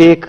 1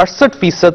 68%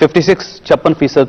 56%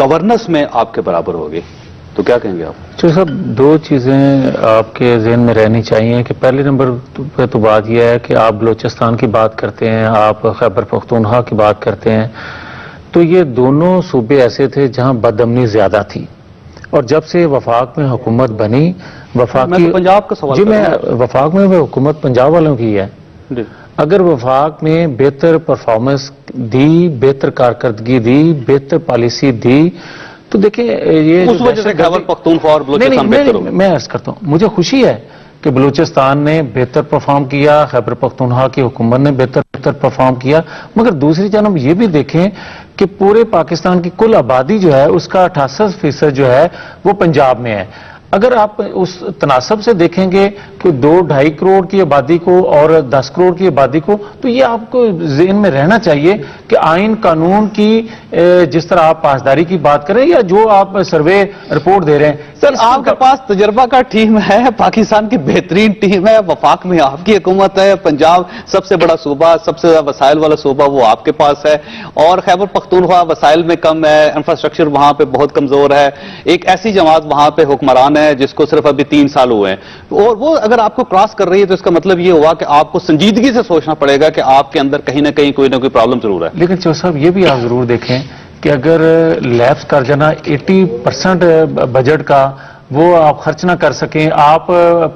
governance میں آپ کے برابر ہوگی، تو کیا کہیں گے آپ؟ چلو صاحب، دو چیزیں آپ کے ذہن میں رہنی چاہیے کہ پہلے نمبر پہ تو بات یہ ہے کہ آپ بلوچستان کی بات کرتے ہیں، آپ خیبر پختونخوا کی بات کرتے ہیں، تو یہ دونوں صوبے ایسے تھے جہاں بد امنی زیادہ تھی، اور جب سے وفاق میں حکومت بنی، وفاق میں تو پنجاب کا سوال جی کر میں رہا ہوں۔ وفاق میں حکومت پنجاب والوں کی ہے، جی اگر وفاق میں بہتر پرفارمنس دی، بہتر کارکردگی دی، بہتر پالیسی دی، تو دیکھیں یہ اس وجہ سے خیبر پختونخوا اور بلوچستان بہتر ہوگا۔ میں عرض کرتا ہوں، مجھے خوشی ہے کہ بلوچستان نے بہتر پرفارم کیا، خیبر پختونخوا کی حکومت نے بہتر پرفارم کیا، مگر دوسری جانب یہ بھی دیکھیں کہ پورے پاکستان کی کل آبادی جو ہے اس کا 68% جو ہے وہ پنجاب میں ہے۔ اگر آپ اس تناسب سے دیکھیں گے کہ 2-2.5 کروڑ کی آبادی کو اور 10 کروڑ کی آبادی کو، تو یہ آپ کو ذہن میں رہنا چاہیے کہ آئین قانون کی جس طرح آپ پاسداری کی بات کریں یا جو آپ سروے رپورٹ دے رہے ہیں، سر آپ کے پاس تجربہ کا ٹیم ہے، پاکستان کی بہترین ٹیم ہے، وفاق میں آپ کی حکومت ہے، پنجاب سب سے بڑا صوبہ، سب سے زیادہ وسائل والا صوبہ وہ آپ کے پاس ہے، اور خیبر پختونخوا وسائل میں کم ہے، انفراسٹرکچر وہاں پہ بہت کمزور ہے، ایک ایسی جماعت وہاں پہ حکمران ہے جس کو صرف ابھی 3 سال ہوئے ہیں، اور وہ اگر آپ کو کراس کر رہی ہے تو اس کا مطلب یہ ہوا کہ آپ کو سنجیدگی سے سوچنا پڑے گا کہ آپ کے اندر کہیں نہ کہیں کوئی نہ کوئی پرابلم ضرور ہے۔ لیکن چو صاحب یہ بھی آپ ضرور دیکھیں کہ اگر لیپس کر جانا 80% بجٹ کا وہ آپ خرچ نہ کر سکیں، آپ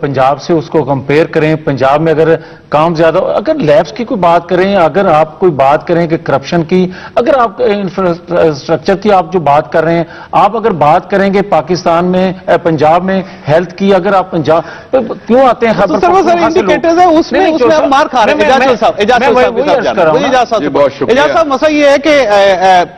پنجاب سے اس کو کمپیئر کریں، پنجاب میں اگر کام زیادہ، اگر لیپس کی کوئی بات کریں، اگر آپ کوئی بات کریں کہ کرپشن کی، اگر آپ انفراسٹرکچر کی آپ جو بات کر رہے ہیں، آپ اگر بات کریں گے پاکستان میں پنجاب میں ہیلتھ کی، اگر آپ پنجاب کیوں آتے ہیں خیبر پختونخوا سے لوگ؟ اس میں آپ مار کھا رہے ہیں۔ اجاز صاحب مسئلہ یہ ہے کہ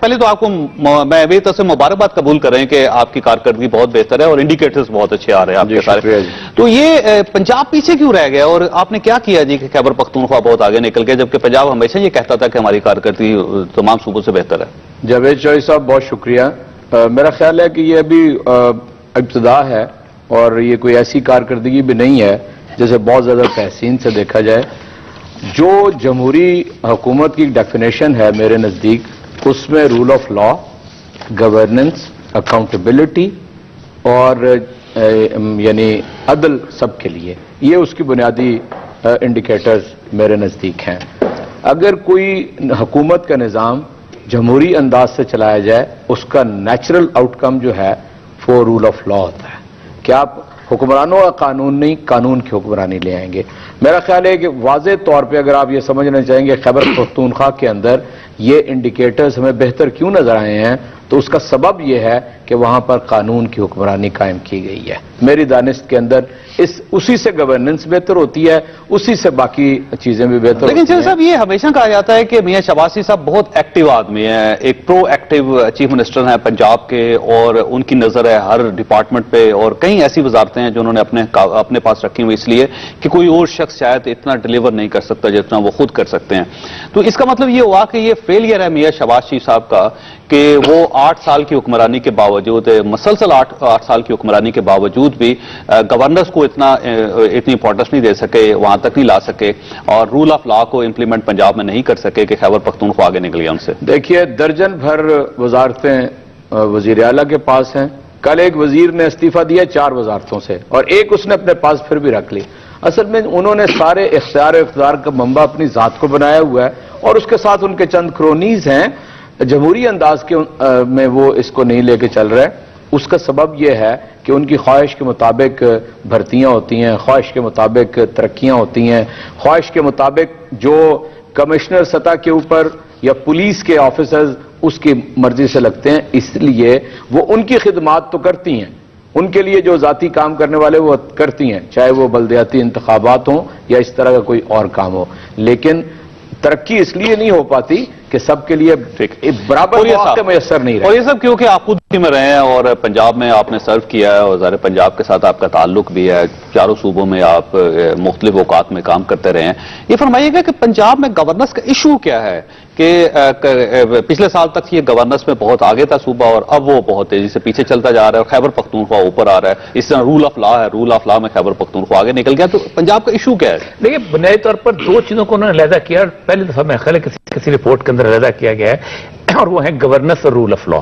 پہلے تو آپ کو میں میری طرف سے مبارکباد قبول کریں کہ آپ کی کارکردگی بہت بہتر ہے اور انڈیکیٹرز بہت اچھے آ رہے ہیں آپ کے سارے، تو یہ پنجاب پیچھے کیوں رہ گیا اور آپ نے کیا کیا جی کہ خیبر پختونخوا بہت آگے نکل گیا جبکہ پنجاب ہمیشہ یہ کہتا تھا کہ ہماری کارکردگی تمام صوبوں سے بہتر ہے؟ جاوید چوہدری صاحب بہت شکریہ۔ میرا خیال ہے کہ یہ ابھی ابتدا ہے اور یہ کوئی ایسی کارکردگی بھی نہیں ہے جیسے بہت زیادہ تحسین سے دیکھا جائے۔ جو جمہوری حکومت کی ڈیفینیشن ہے میرے نزدیک، اس میں rule of law, governance, accountability اور یعنی عدل سب کے لیے، یہ اس کی بنیادی انڈیکیٹرز میرے نزدیک ہیں۔ اگر کوئی حکومت کا نظام جمہوری انداز سے چلایا جائے، اس کا نیچرل آؤٹ کم جو ہے وہ رول آف لا ہوتا ہے کہ آپ حکمرانوں کا قانون نہیں، قانون کی حکمرانی لے آئیں گے۔ میرا خیال ہے کہ واضح طور پہ اگر آپ یہ سمجھنا چاہیں گے خیبر پختونخوا کے اندر یہ انڈیکیٹرز ہمیں بہتر کیوں نظر آئے ہیں، تو اس کا سبب یہ ہے کہ وہاں پر قانون کی حکمرانی قائم کی گئی ہے۔ میری دانست کے اندر اسی سے گورننس بہتر ہوتی ہے، اسی سے باقی چیزیں بھی بہتر ہوتی ہیں۔ لیکن چندر صاحب یہ ہمیشہ کہا جاتا ہے کہ میاں شہباز شریف صاحب بہت ایکٹیو آدمی ہیں، ایک پرو ایکٹیو چیف منسٹر ہیں پنجاب کے، اور ان کی نظر ہے ہر ڈپارٹمنٹ پہ، اور کئی ایسی وزارتیں ہیں جو انہوں نے اپنے پاس رکھی ہوئی اس لیے کہ کوئی اور شخص شاید اتنا ڈیلیور نہیں کر سکتا جتنا وہ خود کر سکتے ہیں۔ تو اس کا مطلب یہ ہوا کہ یہ فیلئر ہے میاں شہباز شریف صاحب کا کہ وہ 8 سال کی حکمرانی کے باوجود، مسلسل 8 سال کی حکمرانی کے باوجود بھی گورننس کو اتنی امپورٹنس نہیں دے سکے، وہاں تک نہیں لا سکے، اور رول آف لا کو امپلیمنٹ پنجاب میں نہیں کر سکے کہ خیبر پختونخوا آگے نکل گیا ان سے۔ دیکھیے درجن بھر وزارتیں وزیر اعلیٰ کے پاس ہیں، کل ایک وزیر نے استعفیٰ دیا 4 وزارتوں سے اور ایک اس نے اپنے پاس پھر بھی رکھ لی۔ اصل میں انہوں نے سارے اختیار و اقتدار کا منبع اپنی ذات کو بنایا ہوا ہے، اور اس کے ساتھ ان کے چند کرونیز ہیں، جمہوری انداز کے میں وہ اس کو نہیں لے کے چل رہے۔ اس کا سبب یہ ہے کہ ان کی خواہش کے مطابق بھرتیاں ہوتی ہیں، خواہش کے مطابق ترقیاں ہوتی ہیں، خواہش کے مطابق جو کمشنر سطح کے اوپر یا پولیس کے آفیسرز اس کی مرضی سے لگتے ہیں، اس لیے وہ ان کی خدمات تو کرتی ہیں، ان کے لیے جو ذاتی کام کرنے والے وہ کرتی ہیں، چاہے وہ بلدیاتی انتخابات ہوں یا اس طرح کا کوئی اور کام ہو، لیکن ترقی اس لیے نہیں ہو پاتی کہ سب کے لیے برابر مواقع میسر نہیں رہے۔ اور یہ سب کیونکہ آپ خود میں رہے ہیں اور پنجاب میں آپ نے سرو کیا ہے، اور ظاہر پنجاب کے ساتھ آپ کا تعلق بھی ہے، چاروں صوبوں میں آپ مختلف اوقات میں کام کرتے رہے ہیں۔ یہ فرمائیے گا کہ پنجاب میں گورننس کا ایشو کیا ہے کہ پچھلے سال تک یہ گورننس میں بہت آگے تھا صوبہ، اور اب وہ بہت تیزی سے پیچھے چلتا جا رہا ہے، اور خیبر پختونخوا اوپر آ رہا ہے، اس طرح رول آف لا ہے، رول آف لا میں خیبر پختونخوا آگے نکل گیا، تو پنجاب کا ایشو کیا ہے؟ دیکھیے بنیادی طور پر 2 چیزوں کو انہوں نے علیحدہ کیا۔ پہلی دفعہ میں خیال ہے کسی رپورٹ کے اندر اندر علیحدہ کیا گیا ہے، اور وہ ہیں گورننس اور رول آف لا.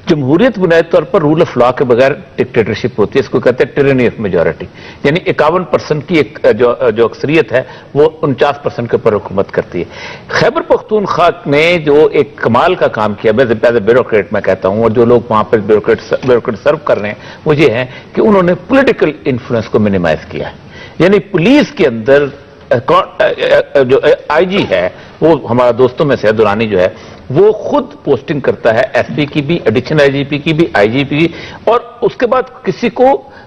جمہوریت بنیادی طور پر رول آف لا کے بغیر ڈکٹیٹرشپ ہوتی ہے، اس کو کہتے ہیں ٹیرنی آف میجورٹی، یعنی 51% کی ایک جو اکثریت ہے وہ 49% کے اوپر حکومت کرتی ہے. خیبر پختونخوا نے جو ایک کمال کا کام کیا، ایز اے بیوروکریٹ میں کہتا ہوں، اور جو لوگ وہاں پر بیوروکریٹ سرو کر رہے ہیں وہ یہ ہے کہ انہوں نے پولیٹیکل انفلوئنس کو منیمائز کیا ہے. یعنی پولیس کے اندر جو آئی جی ہے، وہ ہمارا دوستوں میں سے دورانی جو ہے، وہ خود پوسٹنگ کرتا ہے ایس پی کی بھی، ایڈیشنل آئی جی پی کی بھی، آئی جی پی کی، اور اس کے بعد کسی کو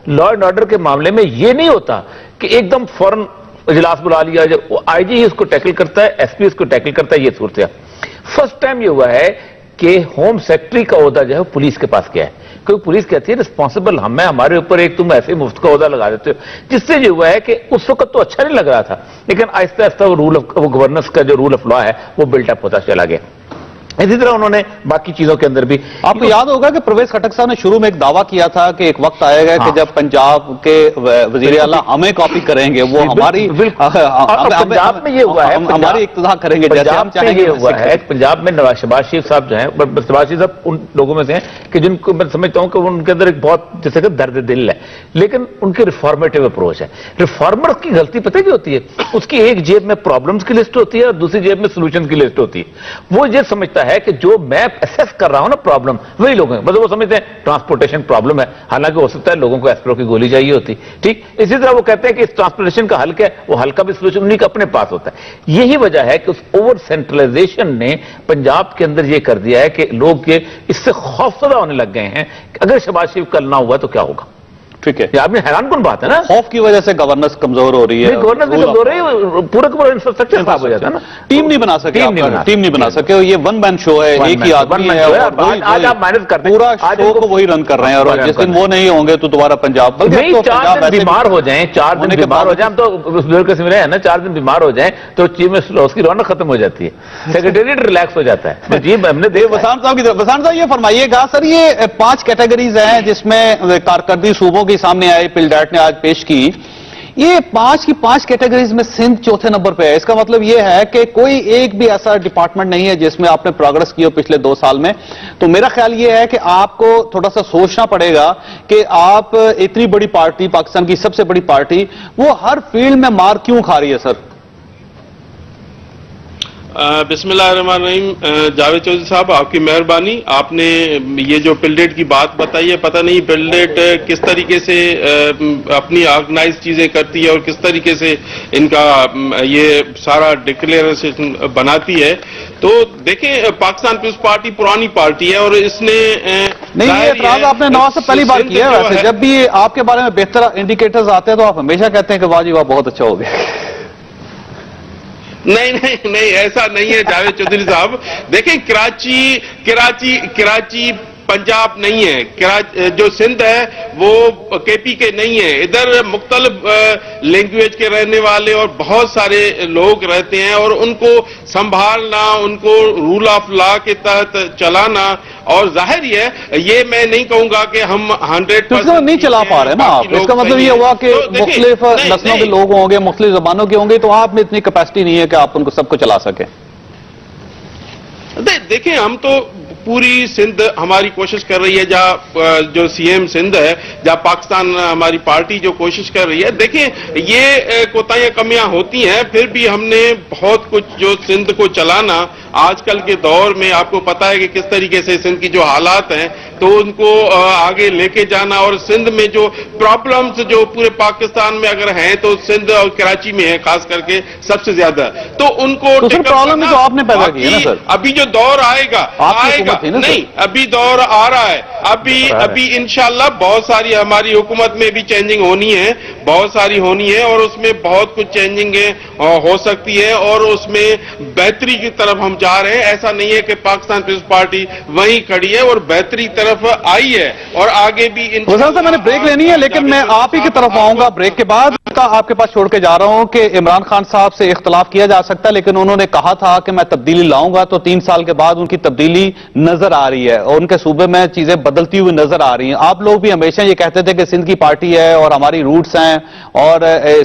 لا اینڈ آرڈر کے معاملے میں یہ نہیں ہوتا کہ ایک دم فوراً اجلاس بلا لیا جائے. وہ آئی جی اس کو ٹیکل کرتا ہے، ایس پی اس کو ٹیکل کرتا ہے. یہ صورت ہے. فرسٹ ٹائم یہ ہوا ہے کہ ہوم سیکرٹری کا عہدہ جو ہے پولیس کے پاس گیا ہے، کیونکہ پولیس کہتی ہے رسپانسبل ہم ہیں، ہمارے اوپر ایک تم ایسے مفت کا عہدہ لگا دیتے ہو. جس سے یہ ہوا ہے کہ اس وقت تو اچھا نہیں لگ رہا تھا، لیکن آہستہ آہستہ وہ گورننس کا جو رول آف لا ہے وہ بلٹ اپ ہوتا چلا گیا. اسی طرح انہوں نے باقی چیزوں کے اندر بھی، آپ کو یاد ہوگا کہ پرویز خٹک صاحب نے شروع میں ایک دعویٰ کیا تھا کہ ایک وقت آئے گا کہ جب پنجاب کے وزیر اعلیٰ ہمیں کاپی کریں گے، وہ ہماری پنجاب میں یہ ہوا ہے، ہماری اقتدا کریں گے جیسے ہم چاہیں گے. یہ ہوا ہے پنجاب میں شہباز شریف صاحب جو ہیں، شہباز شریف صاحب ان لوگوں میں سے ہیں کہ جن کو میں سمجھتا ہوں کہ ان کے اندر ایک بہت جیسے کہ درد دل ہے، لیکن ان کی ریفارمیٹیو اپروچ ہے. ریفارمر کی غلطی پتہ کیا ہوتی ہے؟ اس کی ایک جیب میں پرابلمز کی لسٹ ہوتی ہے اور دوسری جیب میں سولوشن کی لسٹ ہوتی ہے. وہ یہ سمجھتا ہے کہ جو میں اسیس کر رہا ہوں نا پرابلم، وہی لوگ ہیں، مطلب وہ سمجھتے ہیں ٹرانسپورٹیشن پرابلم ہے، حالانکہ ہو سکتا ہے لوگوں کو ایسپرو کی گولی چاہیے ہوتی. ٹھیک اسی طرح وہ کہتے ہیں کہ اس ٹرانسپورٹیشن کا حل کیا ہے، وہ حل کا بھی سولوشن انہیں کا اپنے پاس ہوتا ہے. یہی وجہ ہے کہ اس اوور سینٹرلائزیشن نے پنجاب کے اندر یہ کر دیا ہے کہ لوگ اس سے خوفزدہ ہونے لگ گئے ہیں کہ اگر شہباز شریف کل نہ ہوا تو کیا ہوگا. ٹھیک ہے، یہ آپ نے حیران کن بات ہے نا، خوف کی وجہ سے گورننس کمزور ہو رہی ہے. گورننس بھی کمزور ہے، پورا کا پورا انفراسٹرکچر خراب ہو جاتا ہے نا. ٹیم نہیں بنا سکے، ٹیم نہیں بنا سکے. یہ ون مین شو ہے، ایک ہی آدمی ہے، آج آپ مائنس کرتے ہیں، پورا شو کو وہی رن کر رہے ہیں، اور جس دن وہ نہیں ہوں گے تو دوبارہ پنجاب 4 دن بیمار ہو جائیں، 4 دن بیمار ہو جائیں. ہم تو اس بزرگ کے سمجھ رہے ہیں نا، 4 دن بیمار ہو جائیں تو چیف منسٹر اس کی رونق ختم ہو جاتی ہے، سیکریٹریٹ ریلیکس ہو جاتا ہے. جی ہم نے دیکھ وسان صاحب کی طرف. وسان صاحب یہ فرمائیے گا سر، یہ 5 کیٹیگریز ہیں جس میں کارکردگی صوبوں کی سامنے آئی، پلڈیٹ نے آج پیش کی. یہ 5 کی 5 کیٹیگریز میں سندھ چوتھے نمبر پہ ہے. اس کا مطلب یہ ہے کہ کوئی ایک بھی ایسا ڈپارٹمنٹ نہیں ہے جس میں آپ نے پروگرس کی ہو پچھلے 2 سال میں. تو میرا خیال یہ ہے کہ آپ کو تھوڑا سا سوچنا پڑے گا کہ آپ اتنی بڑی پارٹی، پاکستان کی سب سے بڑی پارٹی، وہ ہر فیلڈ میں مار کیوں کھا رہی ہے سر؟ بسم اللہ الرحمن الرحیم. جاوید چودھری صاحب آپ کی مہربانی، آپ نے یہ جو پلڈیٹ کی بات بتائی ہے، پتہ نہیں پلڈیٹ کس طریقے سے اپنی آرگنائز چیزیں کرتی ہے اور کس طریقے سے ان کا یہ سارا ڈکلیریشن بناتی ہے. تو دیکھیں پاکستان پیپلز پارٹی پرانی پارٹی ہے اور اس نے نہیں، یہ اعتراض آپ نے نواز سے پہلی بار کیا ہے. ویسے جب بھی آپ کے بارے میں بہتر انڈیکیٹرز آتے ہیں تو آپ ہمیشہ کہتے ہیں کہ واہ جی واہ بہت اچھا ہو گیا. نہیں ایسا نہیں ہے جاوید چودھری صاحب. دیکھیں کراچی پنجاب نہیں ہے، جو سندھ ہے وہ کے پی کے نہیں ہے. ادھر مختلف لینگویج کے رہنے والے اور بہت سارے لوگ رہتے ہیں، اور ان کو سنبھالنا، ان کو رول آف لا کے تحت چلانا، اور ظاہر ہی ہے یہ میں نہیں کہوں گا کہ ہم 100% نہیں چلا پا رہے نا آپ. اس کا مطلب یہ ہوا کہ مختلف نسلوں کے لوگ ہوں گے، مختلف زبانوں کے ہوں گے، تو آپ میں اتنی کیپیسٹی نہیں ہے کہ آپ ان کو سب کو چلا سکیں. دیکھیں ہم تو پوری سندھ ہماری کوشش کر رہی ہے، جو سی ایم سندھ ہے، جہاں پاکستان ہماری پارٹی جو کوشش کر رہی ہے. دیکھیں یہ کوتاہیاں کمیاں ہوتی ہیں، پھر بھی ہم نے بہت کچھ جو سندھ کو چلانا آج کل کے دور میں، آپ کو پتا ہے کہ کس طریقے سے سندھ کی جو حالات ہیں، تو ان کو آگے لے کے جانا. اور سندھ میں جو پرابلمز جو پورے پاکستان میں اگر ہیں تو سندھ اور کراچی میں ہیں خاص کر کے سب سے زیادہ، تو ان کو پرابلم تو آپ نے پیدا کی ہے نا سر. ابھی جو دور آئے گا نہیں، ابھی دور آ رہا ہے. ابھی انشاءاللہ بہت ساری ہماری حکومت میں بھی چینجنگ ہونی ہے، بہت ساری ہونی ہے، اور اس میں بہت کچھ چینجنگ ہو سکتی ہے، اور اس میں بہتری کی طرف ہم جا رہے ہیں. ایسا نہیں ہے کہ پاکستان پیپلز پارٹی وہیں کھڑی ہے، اور بہتری طرف طرف آئی ہے اور آگے بھی وزیر صاحب میں نے بریک لینی ہے لیکن میں آپ ہی کی طرف آؤں گا بریک کے بعد کا آپ کے پاس چھوڑ کے جا رہا ہوں کہ عمران خان صاحب سے اختلاف کیا جا سکتا ہے لیکن انہوں نے کہا تھا کہ میں تبدیلی لاؤں گا تو 3 سال کے بعد ان کی تبدیلی نظر آ رہی ہے اور ان کے صوبے میں چیزیں بدلتی ہوئی نظر آ رہی ہیں. آپ لوگ بھی ہمیشہ یہ کہتے تھے کہ سندھ کی پارٹی ہے اور ہماری روٹس ہیں اور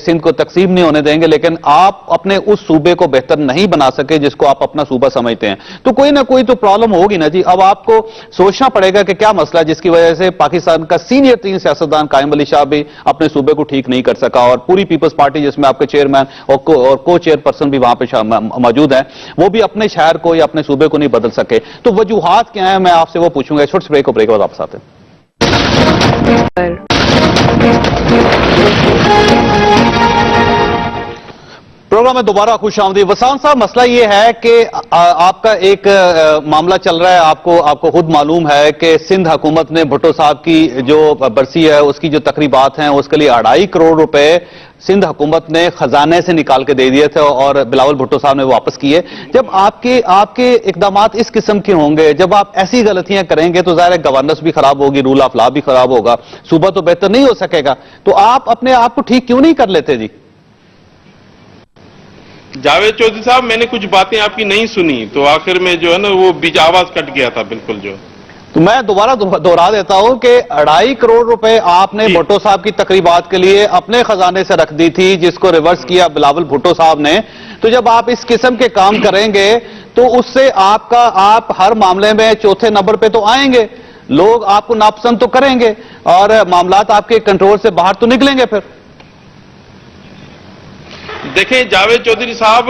سندھ کو تقسیم نہیں ہونے دیں گے لیکن آپ اپنے اس صوبے کو بہتر نہیں بنا سکے جس کو آپ اپنا صوبہ سمجھتے ہیں تو کوئی نہ کوئی تو پرابلم ہوگی نا جی. اب آپ کو سوچنا پڑے گا کہ کیا مسئلہ ہے جس کی وجہ سے پاکستان کا سینئر 3 سیاستدان قائم علی شاہ بھی اپنے صوبے کو ٹھیک نہیں کر سکا اور پوری پیپلز پارٹی جس میں آپ کے چیئرمین اور کو چیئر پرسن بھی وہاں پہ موجود ہیں وہ بھی اپنے شہر کو یا اپنے صوبے کو نہیں بدل سکے. تو وجوہات کیا ہیں میں آپ سے وہ پوچھوں گا. چھوٹے بریک کے بعد واپس آتے ہیں. پروگرام میں دوبارہ خوش آمدید. وسام صاحب مسئلہ یہ ہے کہ آپ کا ایک معاملہ چل رہا ہے آپ کو خود معلوم ہے کہ سندھ حکومت نے بھٹو صاحب کی جو برسی ہے اس کی جو تقریبات ہیں اس کے لیے 2.5 کروڑ روپے سندھ حکومت نے خزانے سے نکال کے دے دیے تھے اور بلاول بھٹو صاحب نے واپس کیے. جب آپ کے اقدامات اس قسم کے ہوں گے جب آپ ایسی غلطیاں کریں گے تو ظاہر ہے گورننس بھی خراب ہوگی رول آف لا بھی خراب ہوگا صوبہ تو بہتر نہیں ہو سکے گا. تو آپ اپنے آپ کو ٹھیک کیوں نہیں کر لیتے جی؟ جاوید چودھری صاحب میں نے کچھ باتیں آپ کی نہیں سنی تو آخر میں جو ہے نا وہ بیچ آواز کٹ گیا تھا بالکل جو. تو میں دوبارہ دوہرا دیتا ہوں کہ 2.5 کروڑ روپے آپ نے بھٹو صاحب کی تقریبات کے لیے اپنے خزانے سے رکھ دی تھی جس کو ریورس کیا بلاول بھٹو صاحب نے. تو جب آپ اس قسم کے کام کریں گے تو اس سے آپ ہر معاملے میں چوتھے نمبر پہ تو آئیں گے لوگ آپ کو ناپسند تو کریں گے اور معاملات آپ کے کنٹرول سے باہر تو نکلیں گے. پھر دیکھیں جاوید چودھری صاحب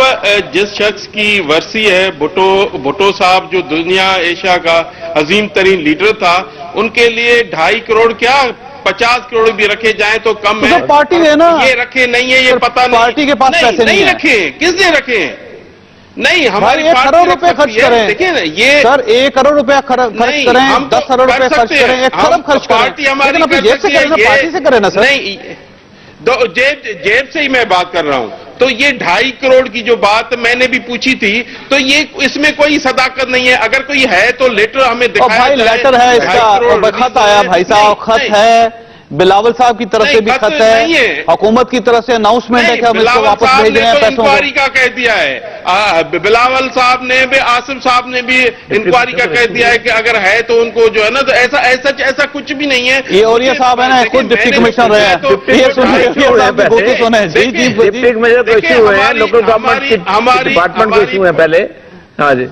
جس شخص کی ورثی ہے بھٹو صاحب جو دنیا ایشیا کا عظیم ترین لیڈر تھا ان کے لیے 2.5 کروڑ کیا 50 کروڑ بھی رکھے جائیں تو کم ہے. پارٹی ہے نا یہ رکھے نہیں ہے یہ پتہ نہیں پارٹی کے پاس پیسے نہیں رکھے کس نے رکھے نہیں ہماری 1 کروڑ روپے خرچ کریں. دیکھیں نا یہ سر 1 کروڑ روپے خرچ کریں 10 کروڑ روپے خرچ کریں 1 ارب خرچ کریں پارٹی ہماری پارٹی سے کریں نا سر. نہیں جیب سے ہی میں بات کر رہا ہوں. تو یہ 2.5 کروڑ کی جو بات میں نے بھی پوچھی تھی تو یہ اس میں کوئی صداقت نہیں ہے. اگر کوئی ہے تو لیٹر ہمیں دکھایا جائے. لیٹر ہے اس کا خط آیا بھائی صاحب خط ہے بلاول صاحب کی طرف سے بھی خط ہے حکومت کی طرف سے اناؤنسمنٹ ہے کہ ہم اس کو واپس بھیج رہے ہیں پیسوں کو. انکوائری کا کہہ دیا ہے بلاول صاحب نے بھی آصف صاحب نے بھی انکوائری کا کہہ دیا ہے کہ اگر ہے تو ان کو جو ہے نا تو ایسا کچھ بھی نہیں ہے. یہ اور یہ صاحب ہے نا خود ڈپٹی کمشنر رہے ہیں. ڈپٹی کمشنر کو ایشو ہوئے ہیں لوکل گورنمنٹ ڈپارٹمنٹ کو ایشو ہے پہلے. ہاں جی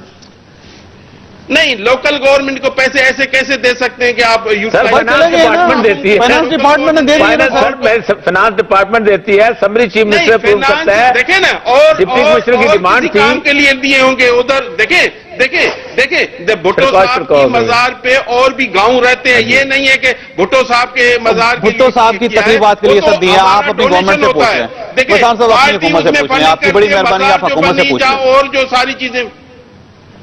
نہیں لوکل گورنمنٹ کو پیسے ایسے کیسے دے سکتے ہیں کہ آپ ڈپارٹمنٹ دیتی ہے فائنانس ڈپارٹمنٹ نے فائنانس ڈپارٹمنٹ دیتی ہے سمری چیف منسٹر اپروو کرتا ہے. دیکھیں نا اور ڈپٹی کمشنر کی ڈیمانڈ تھی کام کے لیے دیے ہوں گے ادھر. دیکھیں بھٹو صاحب کی مزار پہ اور بھی گاؤں رہتے ہیں. یہ نہیں ہے کہ بھٹو صاحب کے مزار بھٹو صاحب کی تقریبات کے لیے سب دیا آپ اپنی گورنمنٹ سے پوچھ رہے ہیں. کسان صاحب اپنی حکومت سے پوچھ رہے ہیں. آپ کی بڑی مہربانی آپ حکومت سے پوچھ رہے ہیں. اور جو ساری چیزیں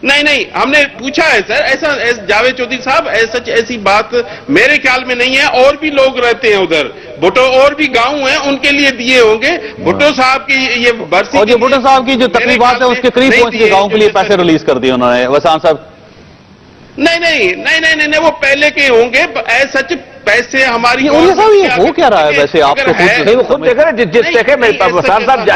نہیں ہم نے پوچھا ہے سر ایسا جاوید چودھری صاحب ایسی بات میرے خیال میں نہیں ہے. اور بھی لوگ رہتے ہیں ادھر بھٹو اور بھی گاؤں ہیں ان کے لیے دیے ہوں گے. بھٹو صاحب کی یہ برسی اور جو بھٹو صاحب کی جو تقریبات ہے اس کے قریب پہنچ کے گاؤں کے لیے پیسے ریلیز کر دیے انہوں نے. وسام صاحب نہیں وہ پہلے کے ہوں گے سچ پیسے ہماری ہو کیا رہا ہے ویسے آپ کو خود دیکھ رہے جس دیکھیں وسام صاحب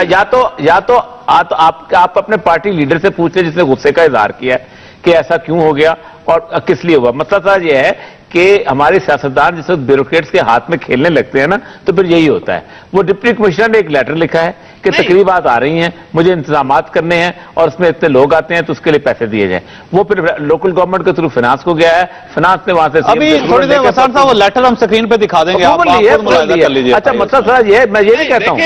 یا تو آپ اپنے پارٹی لیڈر سے پوچھ لیں جس نے غصے کا اظہار کیا ہے کہ ایسا کیوں ہو گیا اور کس لیے ہوا. مسئلہ یہ ہے کہ ہمارے سیاستدان جس وقت بیوروکریٹس کے ہاتھ میں کھیلنے لگتے ہیں نا تو پھر یہی ہوتا ہے. وہ ڈپٹی کمشنر نے ایک لیٹر لکھا ہے کہ تقریبات آ رہی ہیں مجھے انتظامات کرنے ہیں اور اس میں اتنے لوگ آتے ہیں تو اس کے لیے پیسے دیے جائیں. وہ پھر لوکل گورنمنٹ کے تھرو فائنانس کو گیا ہے. فائنانس نے وہاں سے ابھی تھوڑی دیر وسام صاحب وہ لیٹر ہم اسکرین پہ دکھا دیں گے. اچھا مطلب سر یہ میں یہ نہیں کہتا ہوں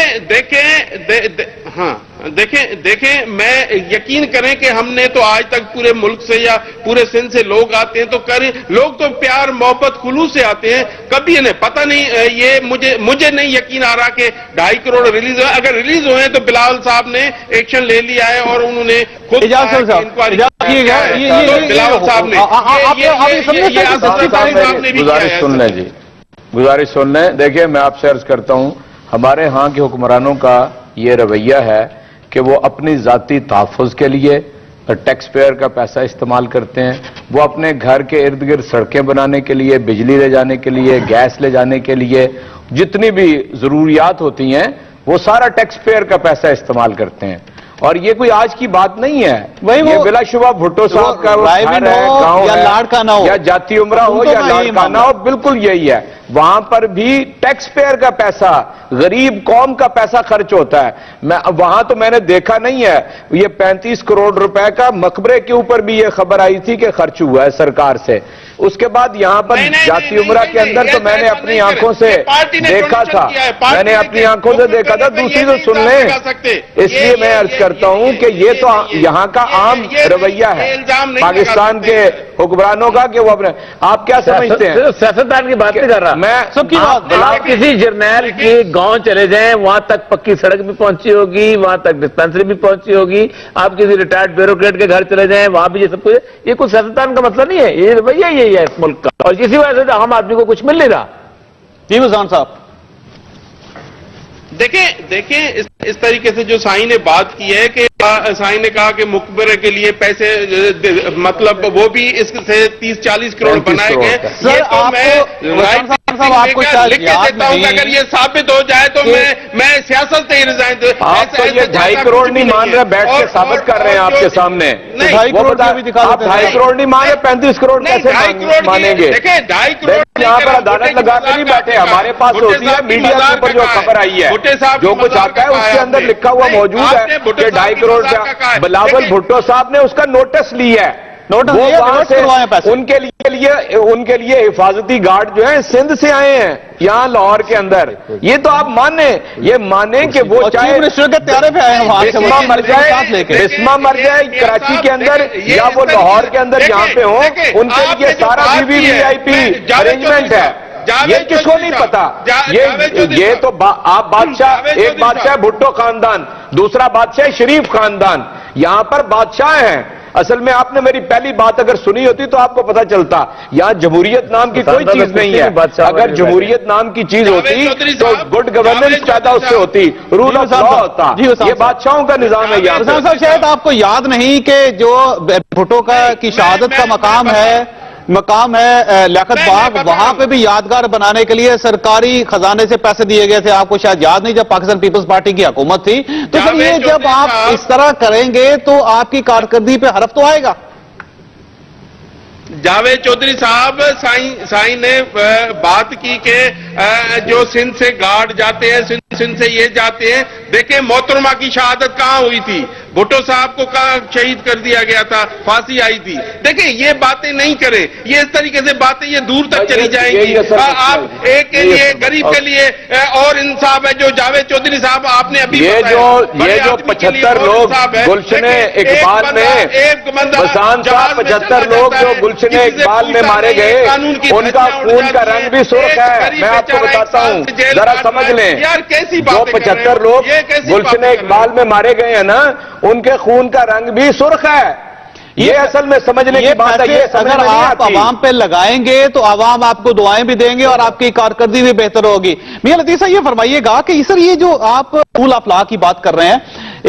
دیکھیں میں یقین کریں کہ ہم نے تو آج تک پورے ملک سے یا پورے سندھ سے لوگ آتے ہیں تو کریں لوگ تو پیار محبت خلوص سے آتے ہیں. کبھی انہیں پتہ نہیں یہ مجھے نہیں یقین آ رہا کہ 2.5 کروڑ ریلیز ہوئے. اگر ریلیز ہوئے تو بلاول صاحب نے ایکشن لے لیا ہے اور انہوں نے خود بلاول صاحب نے گزارش سن لیں جی گزارش سن لیں. دیکھیں میں آپ سے عرض کرتا ہوں ہمارے ہاں کے حکمرانوں کا یہ رویہ ہے کہ وہ اپنی ذاتی تحفظ کے لیے ٹیکس پیئر کا پیسہ استعمال کرتے ہیں. وہ اپنے گھر کے ارد گرد سڑکیں بنانے کے لیے، بجلی لے جانے کے لیے، گیس لے جانے کے لیے، جتنی بھی ضروریات ہوتی ہیں وہ سارا ٹیکس پیئر کا پیسہ استعمال کرتے ہیں. اور یہ کوئی آج کی بات نہیں ہے. یہ بلا شبہ بھٹو صاحب کا گھر ہے، گاؤں ہے، لاڑکانہ ہو یا جاتی عمرہ ہو یا لاڑکانہ ہو، بالکل یہی ہے. وہاں پر بھی ٹیکس پیئر کا پیسہ، غریب قوم کا پیسہ خرچ ہوتا ہے. وہاں تو میں نے دیکھا نہیں ہے. یہ 35 کروڑ روپے کا مقبرے کے اوپر بھی یہ خبر آئی تھی کہ خرچ ہوا ہے سرکار سے. اس کے بعد یہاں پر جاتی عمرہ کے اندر تو میں نے اپنی آنکھوں سے دیکھا تھا، میں نے اپنی آنکھوں سے دیکھا تھا. دوسری تو سن لیں، اس لیے میں عرض کرتا ہوں کہ یہ تو یہاں کا عام رویہ ہے پاکستان کے حکمرانوں کا کہ وہ اپنے. آپ کیا سمجھتے ہیں؟ سیاستدان کی بات نہیں کر رہا میں سب کی بات. آپ کسی جرنیل کی گاؤں چلے جائیں، وہاں تک پکی سڑک بھی پہنچی ہوگی، وہاں تک ڈسپینسری بھی پہنچی ہوگی. آپ کسی ریٹائرڈ بیوروکریٹ کے گھر چلے جائیں، وہاں بھی یہ سب کچھ. یہ کوئی سیاستدان کا مسئلہ نہیں ہے، یہ رویہ یہی ہے اس ملک کا، اور اسی وجہ سے عام آدمی کو کچھ مل نہیں رہا. جی وزان صاحب، دیکھیں اس طریقے سے جو سائیں نے بات کی ہے کہ سائیں نے کہا کہ مقبرے کے لیے پیسے، مطلب وہ بھی اس سے 30-40 کروڑ بنائے گئے. یہ تو میں لکھ کے دیتا ہوں کہ اگر یہ ثابت ہو جائے تو میں سیاست سے ہی ریزائن دوں. آپ تو یہ 2.5 کروڑ نہیں مان رہے، بیٹھ کے ثابت کر رہے ہیں آپ کے سامنے. 2.5 کروڑ بھی دکھا آپ 2.5 کروڑ نہیں مان رہے، 35 کروڑ کیسے مانیں گے؟ دیکھیں 2.5 کروڑ یہاں پر عدالت لگا کے نہیں بیٹھے، ہمارے پاس ہوتی ہے میڈیا کے اوپر جو خبر آئی ہے، جو کچھ آتا ہے اس کے اندر لکھا ہوا موجود ہے کہ 2.5 کروڑ کا. بلاول بھٹو صاحب نے اس کا نوٹس لیا ہے. وہ وہاں سے ان کے لیے حفاظتی گارڈ جو ہیں سندھ سے آئے ہیں یہاں لاہور کے اندر. یہ تو آپ مانیں، یہ مانیں کہ وہ چاہے بسما مر جائے کراچی کے اندر یا وہ لاہور کے اندر یہاں پہ ہوں، ان کے لیے سارا VIP ارینجمنٹ ہے. یہ کس کو نہیں پتا؟ یہ تو آپ بادشاہ، ایک بادشاہ بھٹو خاندان، دوسرا بادشاہ شریف خاندان، یہاں پر بادشاہ ہیں. اصل میں آپ نے میری پہلی بات اگر سنی ہوتی تو آپ کو پتا چلتا یہاں جمہوریت نام کی کوئی چیز نہیں ہے. اگر جمہوریت نام کی چیز ہوتی تو گڈ گورننس پیدا اس سے ہوتی، رول آف لا ہوتا. یہ بادشاہوں کا نظام ہے. یہاں صاحب شاید آپ کو یاد نہیں کہ جو بھٹو کی شہادت کا مقام ہے لیاقت باغ، وہاں پہ بھی یادگار بنانے کے لیے سرکاری خزانے سے پیسے دیے گئے تھے. آپ کو شاید یاد نہیں، جب پاکستان پیپلز پارٹی کی حکومت تھی. تو سر یہ جب آپ اس طرح کریں گے تو آپ کی کارکردگی پہ حرف تو آئے گا. جاوید چودھری صاحب، سائیں نے بات کی کہ جو سندھ سے گارڈ جاتے ہیں، سندھ سے یہ جاتے ہیں. دیکھیں محترمہ کی شہادت کہاں ہوئی تھی؟ بھٹو صاحب کو کہاں شہید کر دیا گیا تھا، پھانسی آئی تھی. دیکھیں یہ باتیں نہیں کریں، یہ اس طریقے سے باتیں یہ دور تک چلی جائیں گی. آپ ایک کے لیے، غریب کے لیے اور انصاف ہے. جو جاوید چودھری صاحب آپ نے ابھی یہ جو 75 لوگ گلشن اقبال میں، وسان صاحب 75 لوگ جو گلشن اقبال میں مارے گئے، ان کا خون کا رنگ بھی سرخ ہے. میں آپ کو بتاتا ہوں، ذرا سمجھ لیں. جو 75 لوگ گلشن اقبال میں مارے گئے ہیں نا، ان کے خون کا رنگ بھی سرخ ہے. یہ اصل میں سمجھنے کی بات ہے. اگر آپ عوام پہ لگائیں گے تو عوام آپ کو دعائیں بھی دیں گے اور آپ کی کارکردگی بھی بہتر ہوگی. میاں لطیف صاحب یہ فرمائیے گا کہ سر یہ جو آپ رول آف لا کی بات کر رہے ہیں،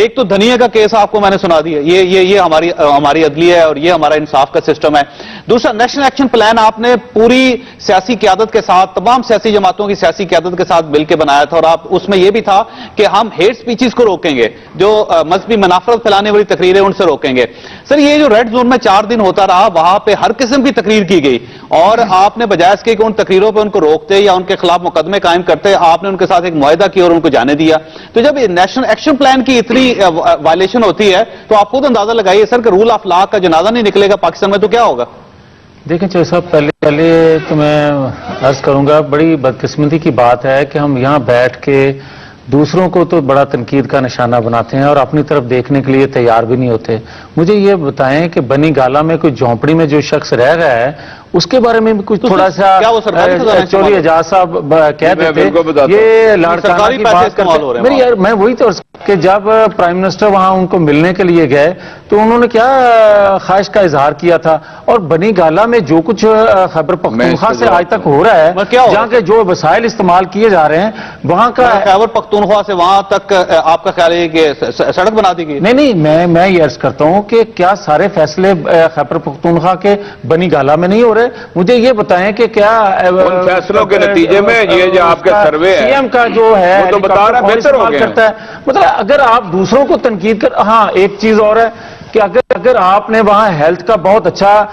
ایک تو دھنیا کا کیس آپ کو میں نے سنا دیا، یہ ہماری عدلیہ ہے اور یہ ہمارا انصاف کا سسٹم ہے. دوسرا نیشنل ایکشن پلان آپ نے پوری سیاسی قیادت کے ساتھ، تمام سیاسی جماعتوں کی سیاسی قیادت کے ساتھ مل کے بنایا تھا، اور آپ اس میں یہ بھی تھا کہ ہم ہیٹ سپیچز کو روکیں گے، جو مذہبی منافرت پھیلانے والی تقریریں ان سے روکیں گے. سر یہ جو ریڈ زون میں 4 دن ہوتا رہا، وہاں پہ ہر قسم کی تقریر کی گئی اور آپ نے بجائے اس کے کہ ان تقریروں پہ ان کو روکتے یا ان کے خلاف مقدمے قائم کرتے، آپ نے ان کے ساتھ ایک معاہدہ کیا اور ان کو جانے دیا. تو جب نیشنل ایکشن پلان کی اتنی وائلیشن ہوتی ہے تو آپ خود اندازہ لگائیے سر کہ رول آف لا کا جنازہ نہیں نکلے گا پاکستان میں تو کیا ہوگا؟ دیکھیں چودھری صاحب، پہلے تو میں عرض کروں گا، بڑی بدقسمتی کی بات ہے کہ ہم یہاں بیٹھ کے دوسروں کو تو بڑا تنقید کا نشانہ بناتے ہیں اور اپنی طرف دیکھنے کے لیے تیار بھی نہیں ہوتے. مجھے یہ بتائیں کہ بنی گالا میں کوئی جھونپڑی میں جو شخص رہ رہا ہے اس کے بارے میں بھی کچھ تھوڑا سا چودھری اعجاز صاحب کہہ دیتے. یہ لاڑکانہ کی بات کرتے ہیں. میں وہی تو کہ جب پرائم منسٹر وہاں ان کو ملنے کے لیے گئے تو انہوں نے کیا خواہش کا اظہار کیا تھا، اور بنی گالہ میں جو کچھ خیبر پختونخوا سے آج تک ہو رہا ہے، جہاں کے جو وسائل استعمال کیے جا رہے ہیں وہاں کا، خیبر پختونخوا سے وہاں تک آپ کا خیال ہے کہ سڑک بنا دی گئی؟ نہیں، میں یہ عرض کرتا ہوں کہ کیا سارے فیصلے خیبر پختونخوا کے بنی گالہ میں نہیں ہو رہے؟ مجھے یہ بتائیں کہ کیا ان فیصلوں کے نتیجے میں یہ جو آپ کا سروے ہے سی ایم کا جو ہے وہ تو بتا رہا ہے بہتر ہو گیا کرتا ہے، مطلب اگر آپ دوسروں کو تنقید کر، ہاں ایک چیز اور ہے کہ اگر آپ نے وہاں ہیلتھ کا بہت اچھا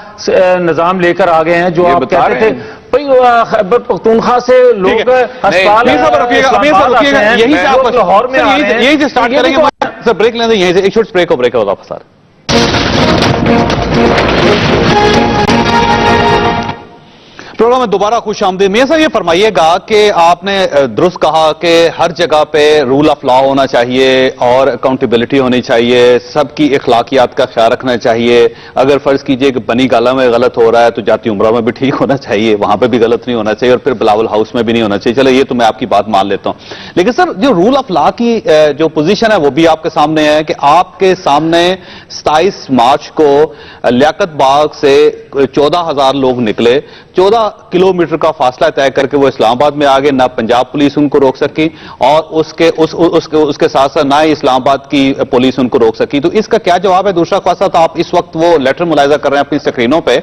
نظام لے کر آ گئے ہیں، جو آپ کہتے تھے بھائی خیبر پختونخوا سے لوگ ہسپتال یہی سے آپ لاہور میں یہی سے اسٹارٹ کریں گے سر، بریک لیں گے یہیں سے، ایک چھوٹ بریک ہو واپس سر۔ پروگرام میں دوبارہ خوش آمدید۔ میاں صاحب یہ فرمائیے گا کہ آپ نے درست کہا کہ ہر جگہ پہ رول آف لا ہونا چاہیے اور اکاؤنٹیبلٹی ہونی چاہیے، سب کی اخلاقیات کا خیال رکھنا چاہیے۔ اگر فرض کیجئے کہ بنی گالہ میں غلط ہو رہا ہے تو جاتی عمرہ میں بھی ٹھیک ہونا چاہیے، وہاں پہ بھی غلط نہیں ہونا چاہیے، اور پھر بلاول ہاؤس میں بھی نہیں ہونا چاہیے۔ چلو یہ تو میں آپ کی بات مان لیتا ہوں، لیکن سر جو رول آف لا کی جو پوزیشن ہے وہ بھی آپ کے سامنے ہے کہ آپ کے سامنے 27 مارچ کو لیاقت باغ سے 14,000 لوگ نکلے، 14 کلومیٹر کا فاصلہ طے کر کے وہ اسلام آباد میں آگے، نہ پنجاب پولیس ان کو روک سکی اور اس کے ساتھ ساتھ نہ ہی اسلام آباد کی پولیس ان کو روک سکی۔ تو اس کا کیا جواب ہے؟ دوسرا خاصا تو آپ اس وقت وہ لیٹر ملاحظہ کر رہے ہیں اپنی سکرینوں پہ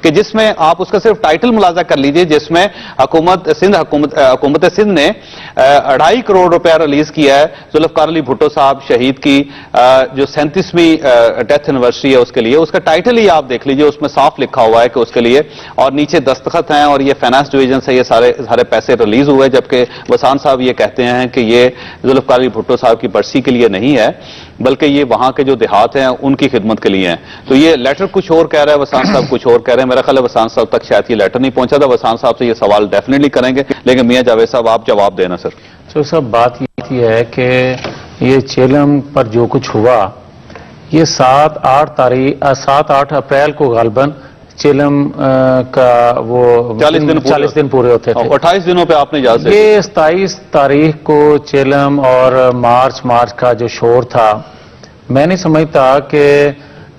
کہ جس میں آپ اس کا صرف ٹائٹل ملاحظہ کر لیجئے، جس میں حکومت سندھ نے 2.5 کروڑ روپیہ ریلیز کیا ہے ذوالفقار علی بھٹو صاحب شہید کی جو 37ویں ڈیتھ اینیورسری ہے اس کے لیے۔ اس کا ٹائٹل ہی آپ دیکھ لیجئے، اس میں صاف لکھا ہوا ہے کہ اس کے لیے، اور نیچے دستخط ہیں، اور یہ فائنانس ڈویژن سے یہ سارے پیسے ریلیز ہوئے، جبکہ وسان صاحب یہ کہتے ہیں کہ یہ ذوالفقار علی بھٹو صاحب کی برسی کے لیے نہیں ہے بلکہ یہ وہاں کے جو دیہات ہیں ان کی خدمت کے لیے ہیں۔ تو یہ لیٹر کچھ اور کہہ رہا ہے، وسان صاحب کچھ اور کہہ رہے ہیں۔ میرا خیال ہے وسان صاحب تک شاید یہ لیٹر نہیں پہنچا تھا، وسان صاحب سے یہ سوال ڈیفینیٹلی کریں گے، لیکن میاں جاوید صاحب آپ جواب دینا سر۔ صاحب بات یہ ہے کہ یہ چیلم پر جو کچھ ہوا، یہ 7-8 اپریل کو غالباً چیلم کا وہ 40 دن پورے ہوتے تھے، 28 دنوں پہ آپ نے اجازت دی۔ یہ 27 تاریخ کو چیلم اور مارچ کا جو شور تھا، میں نہیں سمجھتا کہ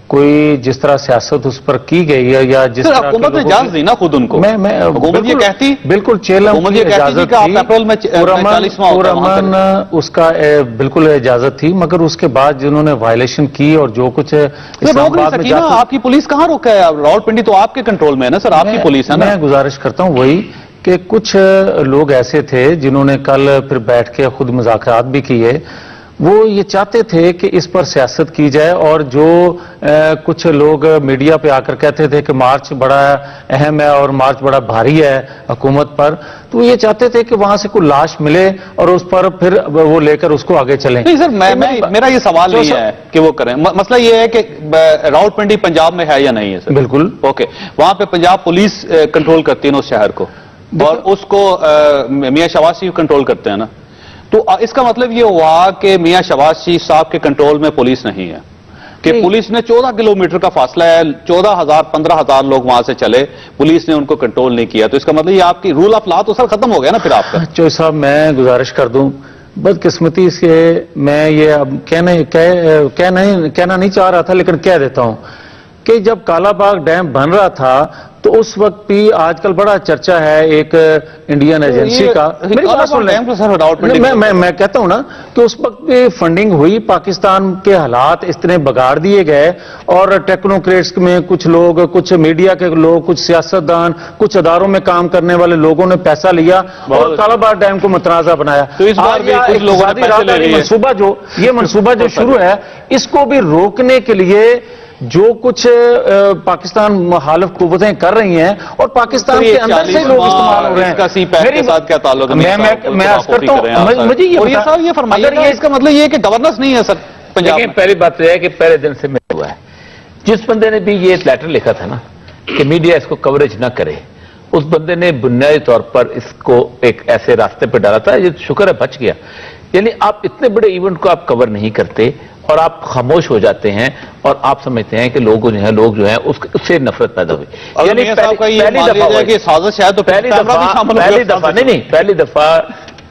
کوئی جس طرح سیاست اس پر کی گئی ہے یا جس طرح حکومت نے اجازت دی نا خود ان کو، حکومت یہ کہتی بالکل چیلم کی اجازت تھی، پرامن اس کا بالکل اجازت تھی، مگر اس کے بعد جنہوں نے وائلیشن کی اور جو کچھ روک نہیں سکی نا، آپ کی پولیس کہاں روکا ہے؟ راولپنڈی تو آپ کے کنٹرول میں ہے نا سر، آپ کی پولیس ہے نا۔ میں گزارش کرتا ہوں وہی کہ کچھ لوگ ایسے تھے جنہوں نے کل پھر بیٹھ کے خود مذاکرات بھی کیے، وہ یہ چاہتے تھے کہ اس پر سیاست کی جائے، اور جو کچھ لوگ میڈیا پہ آ کر کہتے تھے کہ مارچ بڑا اہم ہے اور مارچ بڑا بھاری ہے حکومت پر، تو یہ چاہتے تھے کہ وہاں سے کوئی لاش ملے اور اس پر پھر وہ لے کر اس کو آگے چلیں۔ نہیں سر، میرا یہ سوال نہیں ہے کہ وہ کریں، مسئلہ یہ ہے کہ راولپنڈی پنجاب میں ہے یا نہیں ہے سر؟ بالکل اوکے، وہاں پہ پنجاب پولیس کنٹرول کرتی ہے نا اس شہر کو، اور اس کو میاں شہباز شریف کنٹرول کرتے ہیں نا، تو اس کا مطلب یہ ہوا کہ میاں شہباز شریف صاحب کے کنٹرول میں پولیس نہیں ہے، کہ پولیس نے 14 کلومیٹر کا فاصلہ ہے، 15,000 لوگ وہاں سے چلے، پولیس نے ان کو کنٹرول نہیں کیا، تو اس کا مطلب یہ آپ کی رول آف لا تو سر ختم ہو گیا نا پھر آپ کا۔ چوہدری صاحب میں گزارش کر دوں، بدقسمتی سے میں یہ اب کہنا نہیں چاہ رہا تھا لیکن کہہ دیتا ہوں کہ جب کالا باغ ڈیم بن رہا تھا تو اس وقت بھی آج کل بڑا چرچہ ہے ایک انڈین ایجنسی کا، میں کہتا ہوں نا کہ اس وقت بھی فنڈنگ ہوئی، پاکستان کے حالات اس طرح بگاڑ دیے گئے، اور ٹیکنوکریٹس میں کچھ لوگ، کچھ میڈیا کے لوگ، کچھ سیاستدان، کچھ اداروں میں کام کرنے والے لوگوں نے پیسہ لیا اور کالا باغ ڈیم کو متنازع بنایا۔ منصوبہ جو شروع ہے، اس کو بھی روکنے کے لیے جو کچھ پاکستان مخالف قوتیں کر رہی ہیں اور پاکستان کے اندر سے لوگ استعمال ہو رہے ہیں، اس کا سی پیک کے ساتھ کیا تعلق ہے؟ میں عرض کرتا ہوں، مجھے یہ فرمائیے کہ اس کا مطلب یہ ہے کہ گورننس نہیں ہے سر پنجاب میں؟ پہلی بات یہ ہے کہ پہلے دن سے میں ہوا ہے، جس بندے نے بھی یہ لیٹر لکھا تھا نا کہ میڈیا اس کو کوریج نہ کرے، اس بندے نے بنیادی طور پر اس کو ایک ایسے راستے پہ ڈالا تھا، یہ شکر ہے بچ گیا۔ یعنی آپ اتنے بڑے ایونٹ کو آپ کور نہیں کرتے اور آپ خاموش ہو جاتے ہیں، اور آپ سمجھتے ہیں کہ لوگ جو ہیں اس سے نفرت پیدا ہوئی۔ یعنی پہلی دفعہ